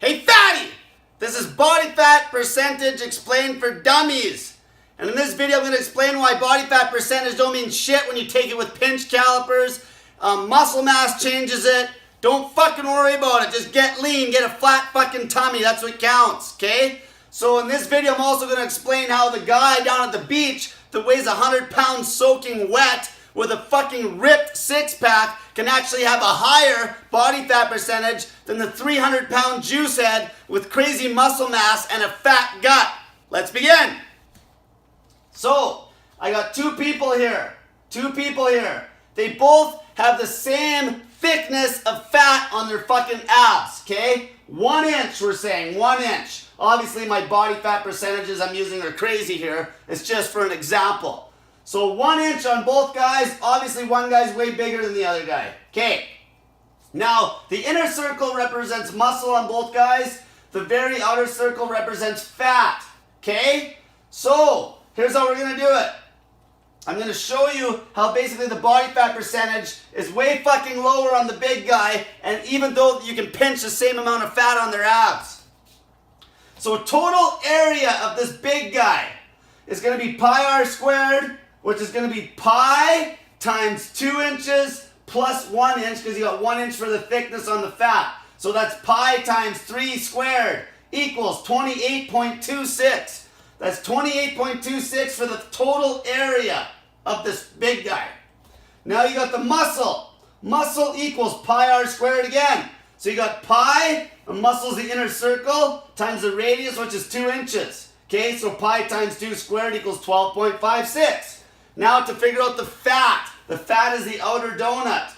Hey fatty! This is body fat percentage explained for dummies. And in this video I'm going to explain why body fat percentage don't mean shit when you take it with pinch calipers. Muscle mass changes it. Don't fucking worry about it. Just get lean, get a flat fucking tummy. That's what counts, okay? So in this video I'm also going to explain how the guy down at the beach that weighs 100 pounds soaking wet with a fucking ripped six-pack can actually have a higher body fat percentage than the 300-pound juice head with crazy muscle mass and a fat gut. Let's begin. So, I got two people here. They both have the same thickness of fat on their fucking abs, okay? 1 inch, we're saying, 1 inch. Obviously, my body fat percentages I'm using are crazy here. It's just for an example. So 1 inch on both guys. Obviously, one guy's way bigger than the other guy. Okay. Now, the inner circle represents muscle on both guys. The very outer circle represents fat. Okay? So, here's how we're going to do it. I'm going to show you how basically the body fat percentage is way fucking lower on the big guy, and even though you can pinch the same amount of fat on their abs. So total area of this big guy is going to be pi r squared, which is going to be pi times 2 inches plus 1 inch, because you got 1 inch for the thickness on the fat. So that's pi times 3 squared equals 28.26. That's 28.26 for the total area of this big guy. Now you got the muscle. Muscle equals pi r squared again. So you got pi, the muscle's the inner circle, times the radius, which is 2 inches. Okay, so pi times 2 squared equals 12.56. Now to figure out the fat is the outer donut.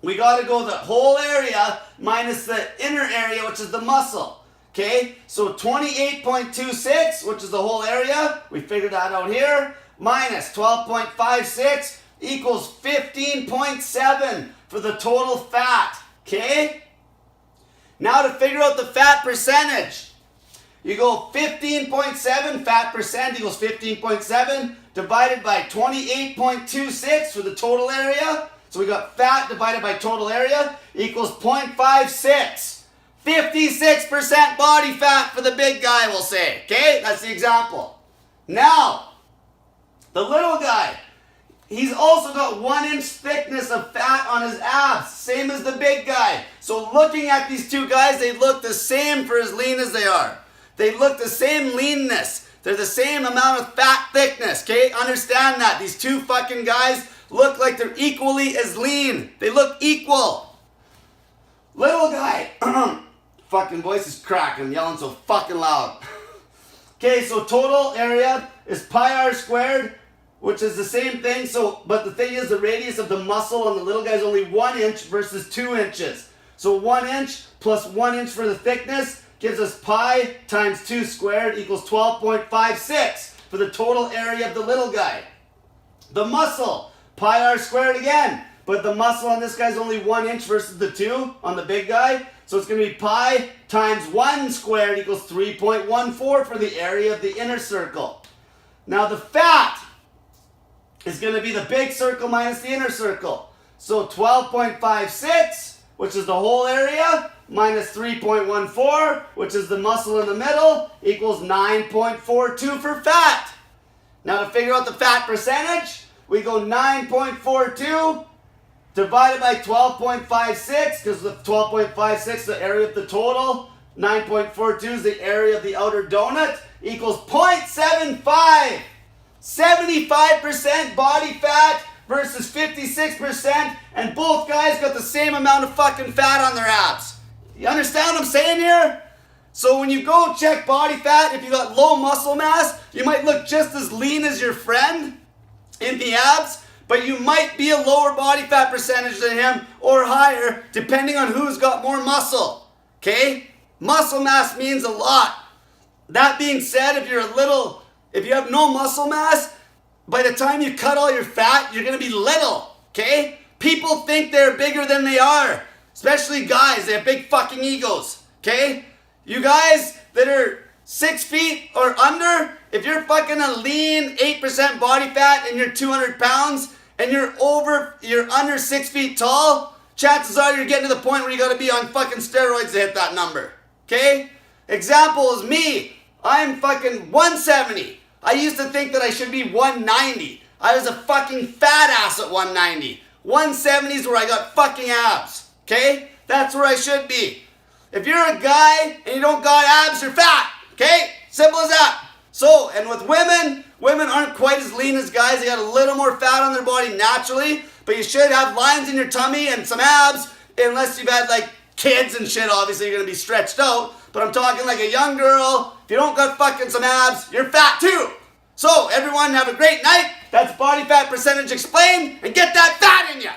We got to go the whole area minus the inner area, which is the muscle. Okay, so 28.26, which is the whole area, we figured that out here, minus 12.56 equals 15.7 for the total fat. Okay, now to figure out the fat percentage, you go 15.7, fat percent equals 15.7 divided by 28.26 for the total area. So we got fat divided by total area equals 0.56. 56% body fat for the big guy, we'll say. Okay, that's the example. Now, the little guy, he's also got 1 inch thickness of fat on his abs, same as the big guy. So looking at these two guys, they look the same for as lean as they are. They look the same leanness. They're the same amount of fat thickness, okay? Understand that. These two fucking guys look like they're equally as lean. They look equal. Little guy, fucking voice is cracking, yelling so fucking loud. Okay, so total area is pi r squared, which is the same thing. So, but the thing is, the radius of the muscle on the little guy is only 1 inch versus 2 inches. So 1 inch plus 1 inch for the thickness gives us pi times 2 squared equals 12.56 for the total area of the little guy. The muscle, pi r squared again, but the muscle on this guy is only 1 inch versus the 2 on the big guy. So it's going to be pi times 1 squared equals 3.14 for the area of the inner circle. Now the fat is going to be the big circle minus the inner circle. So 12.56, which is the whole area, minus 3.14, which is the muscle in the middle, equals 9.42 for fat. Now to figure out the fat percentage, we go 9.42 divided by 12.56, because the 12.56 is the area of the total, 9.42 is the area of the outer donut, equals 0.75. 75% body fat versus 56%, and both guys got the same amount of fucking fat on their abs. You understand what I'm saying here? So when you go check body fat, if you got low muscle mass, you might look just as lean as your friend in the abs, but you might be a lower body fat percentage than him or higher, depending on who's got more muscle. Okay? Muscle mass means a lot. That being said, if you have no muscle mass, by the time you cut all your fat, you're going to be little. Okay? People think they're bigger than they are. Especially guys, they have big fucking egos, okay? You guys that are 6 feet or under, if you're fucking a lean 8% body fat and you're 200 pounds and you're under 6 feet tall, chances are you're getting to the point where you gotta be on fucking steroids to hit that number, Okay? Example is me. I'm fucking 170. I used to think that I should be 190. I was a fucking fat ass at 190. 170 is where I got fucking abs. Okay? That's where I should be. If you're a guy and you don't got abs, you're fat. Okay? Simple as that. So, and with women aren't quite as lean as guys. They got a little more fat on their body naturally, but you should have lines in your tummy and some abs, unless you've had like kids and shit. Obviously, you're gonna be stretched out. But I'm talking like a young girl. If you don't got fucking some abs, you're fat too. So, everyone have a great night. That's body fat percentage explained, and get that fat in ya.